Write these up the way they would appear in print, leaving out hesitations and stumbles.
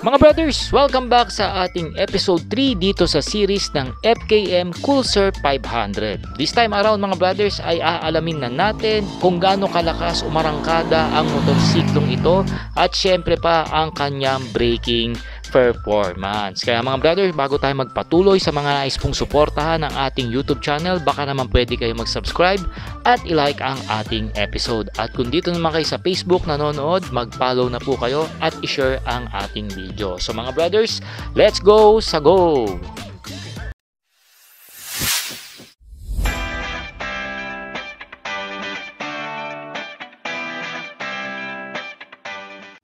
Mga brothers, welcome back sa ating episode 3 dito sa series ng FKM Pulsar 500. This time around mga brothers ay aalamin na natin kung gaano kalakas umarangkada ang motorsiklong ito at syempre pa ang kanyang braking performance. Kaya mga brothers, bago tayo magpatuloy sa mga nais pong suportahan ng ating YouTube channel, baka naman pwede kayo mag-subscribe at i-like ang ating episode. At kung dito naman kayo sa Facebook nanonood, mag-follow na po kayo at i-share ang ating video. So mga brothers, let's go sa go!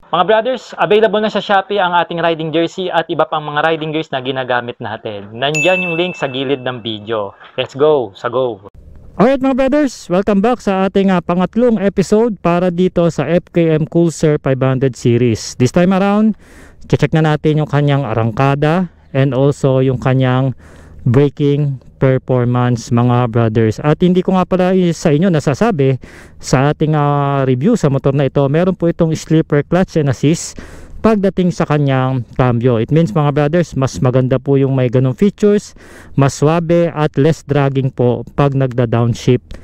Mga brothers, available na sa Shopee ang ating riding jersey at iba pang mga riding gears na ginagamit natin. Nandyan yung link sa gilid ng video. Let's go sa go! Alright mga brothers, welcome back sa ating pangatlong episode para dito sa FKM Pulsar 500 series. This time around, check na natin yung kanyang arangkada and also yung kanyang braking performance mga brothers. At hindi ko nga pala sa inyo nasasabi sa ating review sa motor na ito, meron po itong slipper clutch and assist pagdating sa kanyang cambio. It means mga brothers, mas maganda po yung may ganong features, mas swabe at less dragging po pag nagda-downshift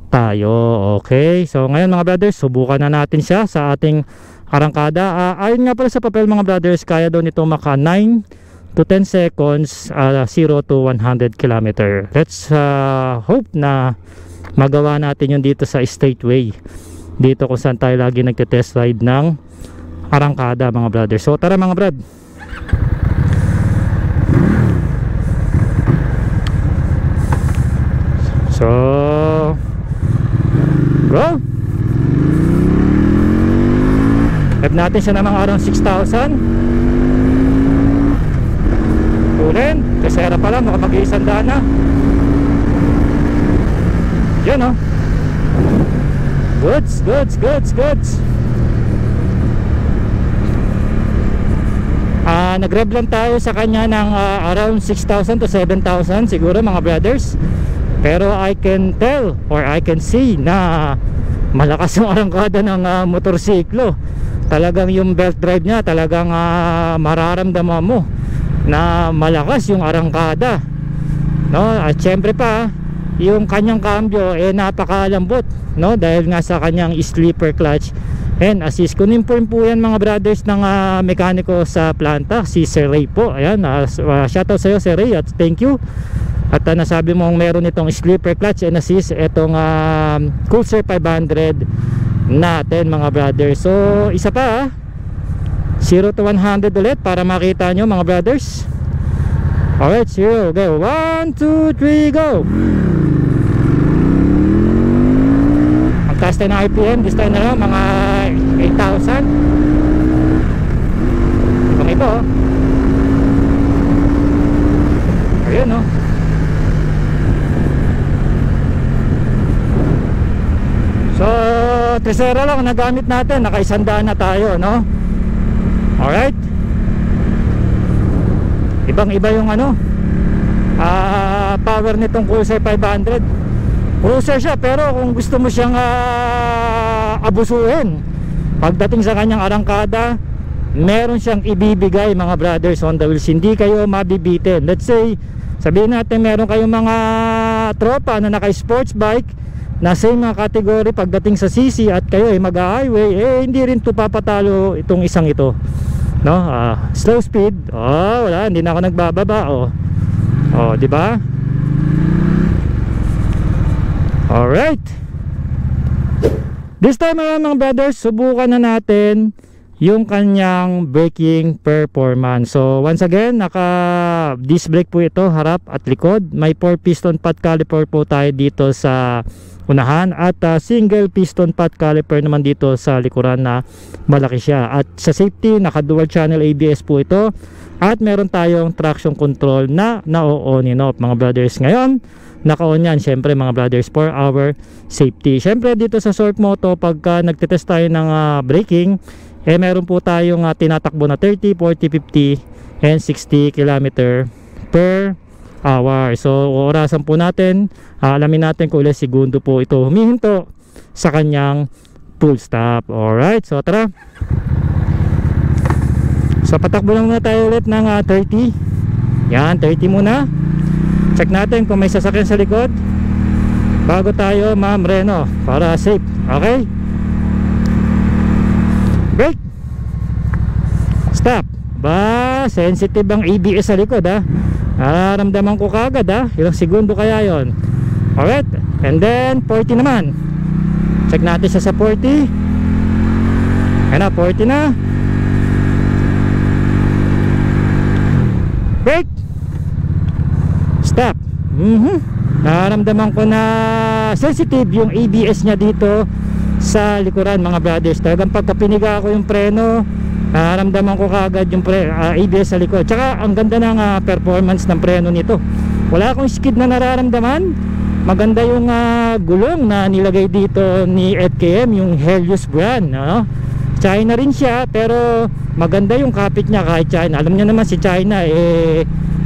tayo. Okay, so ngayon mga brothers, subukan na natin siya sa ating arangkada. Ayon nga pala sa papel mga brothers, kaya daw nito maka 9 to 10 seconds, 0 to 100 km. Let's hope na magawa natin yun dito sa straightway, dito kung saan tayo lagi nagte-test ride ng arangkada mga brother. So tara mga brad, so go. Have natin siya namang around 6,000. Ulen, kasera pa lang, baka mag-iisandaan na. Yan o. Goods. Nag-rev lang tayo sa kanya ng around 6,000 to 7,000 siguro mga brothers. Pero I can tell or I can see na malakas yung arangkada ng motorsiklo. Talagang yung belt drive niya, talagang mararamdaman mo na malakas yung arangkada, no? At syempre pa yung kanyang cambio napakalambot, no? Dahil nga sa kanyang slipper clutch and assist. Kun-inform po yan mga brothers ng mekaniko sa planta, si Sir Ray po. Ayan, shoutout sa iyo Sir Ray at thank you. At nasabi mong meron itong slipper clutch and assist itong Pulsar 500 natin mga brothers. So isa pa 0 to 100 ulit para makita nyo mga brothers. Alright, 0, go, 1, 2, 3, go. Ang taas tayo ng RPM, this time na lang mga 8,000. Ibang iba oh. Ayun oh. So Tresera lang nagamit natin, nakaisandaan na tayo, no? Alright, ibang iba yung power nitong Pulsar 500. Pulsar siya pero kung gusto mo siyang abusuhin pagdating sa kanyang arangkada, meron siyang ibibigay mga brothers on the wheels. Hindi kayo mabibitin. Let's say, sabihin natin meron kayong mga tropa na naka sports bike na same mga category pagdating sa CC at kayo mag-highway, hindi rin to papatalo itong isang ito, no? Slow speed, wala, hindi na ako nagbababa, di ba? Alright, this time around mga brothers, subukan na natin yung kanyang braking performance. So once again, naka disc brake po ito, harap at likod. May 4 piston pot caliper po tayo dito sa unahan at single piston pot caliper naman dito sa likuran na malaki siya. At sa safety, naka dual channel ABS po ito at meron tayong traction control na on and off mga brothers. Ngayon naka-on yan syempre mga brothers for our safety. Syempre dito sa Sork Moto, pagka nagtetest tayo ng braking, meron po tayong tinatakbo na 30, 40, 50 and 60 km per hour. So orasan po natin, alamin natin kung ilang segundo po ito humihinto sa kanyang full stop. Alright, so tara. So patakbo lang muna tayo ulit ng 30. Yan, 30 muna. Check natin kung may sasakyan sa likod bago tayo mamreno para safe. Okay, brake, stop. Ba, sensitive ang ABS sa likod ha. Nararamdaman ko kagad ha. Ilang segundo kaya yon. Alright, and then 40 naman. Check natin siya sa 40. Ayan na, 40 na. Brake, stop. Nararamdaman ko na sensitive yung ABS nya dito sa likuran mga brothers. Talagang pagka piniga ko yung preno, nararamdaman ko kagad yung ABS sa likod. Tsaka ang ganda ng performance ng preno nito. Wala akong skid na nararamdaman. Maganda yung gulong na nilagay dito ni EDKM, yung Helios brand, no? China rin siya, pero maganda yung kapit niya kahit China. Alam niyo naman si China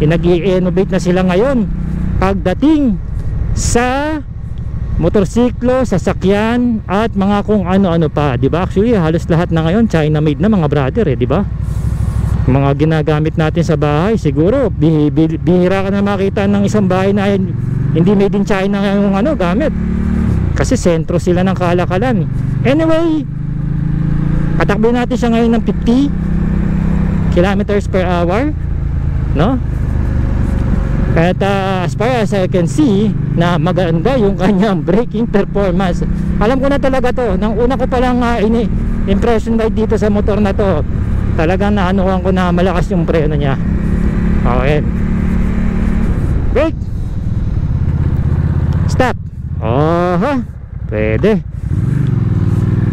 nag-i-innovate na sila ngayon pagdating sa motorsiklo, sasakyan at mga kung ano-ano pa, 'di ba? Actually, halos lahat na ngayon China made na mga brother, 'di ba? Mga ginagamit natin sa bahay, siguro bihira ka na makita ng isang bahay na hindi made in China yung gamit. Kasi sentro sila ng kalakalan. Anyway, patakbo natin siya ngayon ng 50 kilometers per hour, no? At as far as I can see, na maganda yung kanyang braking performance. Alam ko na talaga to. Nang una ko palang impression right dito sa motor na to, talagang naanuhan ko na malakas yung preno niya. Okay, brake, stop. Pwede.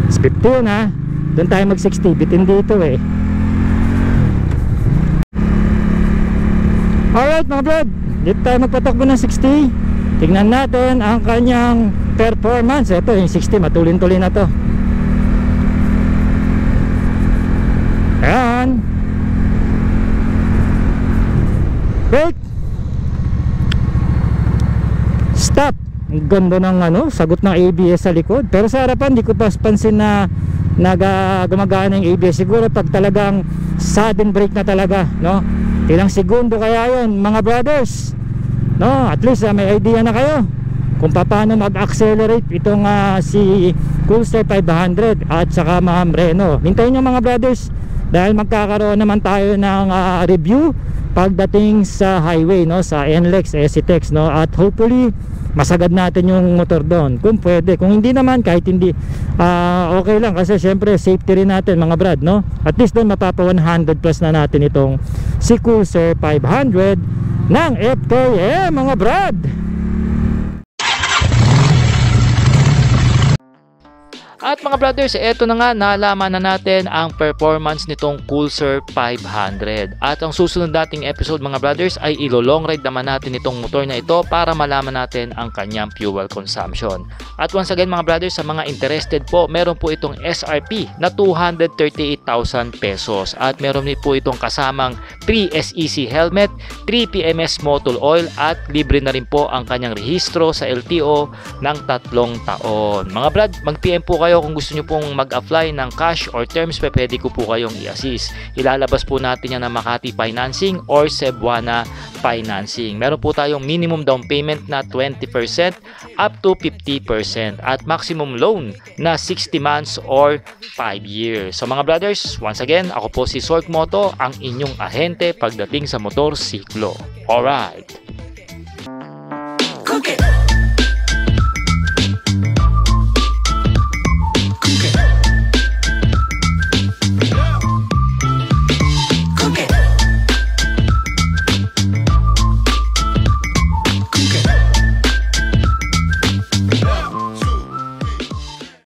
Speed 2 na. Doon tayo mag 60. Bitin dito eh. Alright mga brad, dito tayo magpatakbo ng 60. Tingnan natin ang kanyang performance. Ito yung 60, matulin-tulin na to. Ayan. Brake, stop. Ang ganda ng sagot ng ABS sa likod. Pero sa harapan di ko pa pansin na gumagana yung ABS. Siguro pag talagang sudden brake na talaga, no? Ilang segundo kaya yon mga brothers, no? At least may idea na kayo kung paano mag-accelerate itong si Coolster 500 at saka mamreno. Hintayin nyo mga brothers, dahil magkakaroon naman tayo ng review pagdating sa highway, no? Sa NLEX, SCTEX, no? At hopefully masagad natin yung motor doon kung pwede. Kung hindi naman, kahit hindi, okay lang, kasi syempre safety rin natin mga brad, no? At least doon mapapa 100 plus na natin itong si Coolster 500 ng FKM mga brad. At mga brothers, eto na nga, nalaman na natin ang performance nitong Coolster 500. At ang susunod nating episode mga brothers ay ilo-long ride naman natin itong motor na ito para malaman natin ang kanyang fuel consumption. At once again mga brothers, sa mga interested po, meron po itong SRP na 238,000 pesos. At meron din po itong kasamang 3 SEC helmet, 3 PMS motor oil at libre na rin po ang kanyang rehistro sa LTO ng 3 taon. Mga brad, mag-PM po kayo kung gusto nyo pong mag-apply ng cash or terms, pwede ko po kayong i-assist. Ilalabas po natin yan ng Makati Financing or Cebuana Financing. Meron po tayong minimum down payment na 20% up to 50% at maximum loan na 60 months or 5 years. So mga brothers, once again, ako po si Sork Moto, ang inyong ahente pagdating sa motorsiklo. Alright!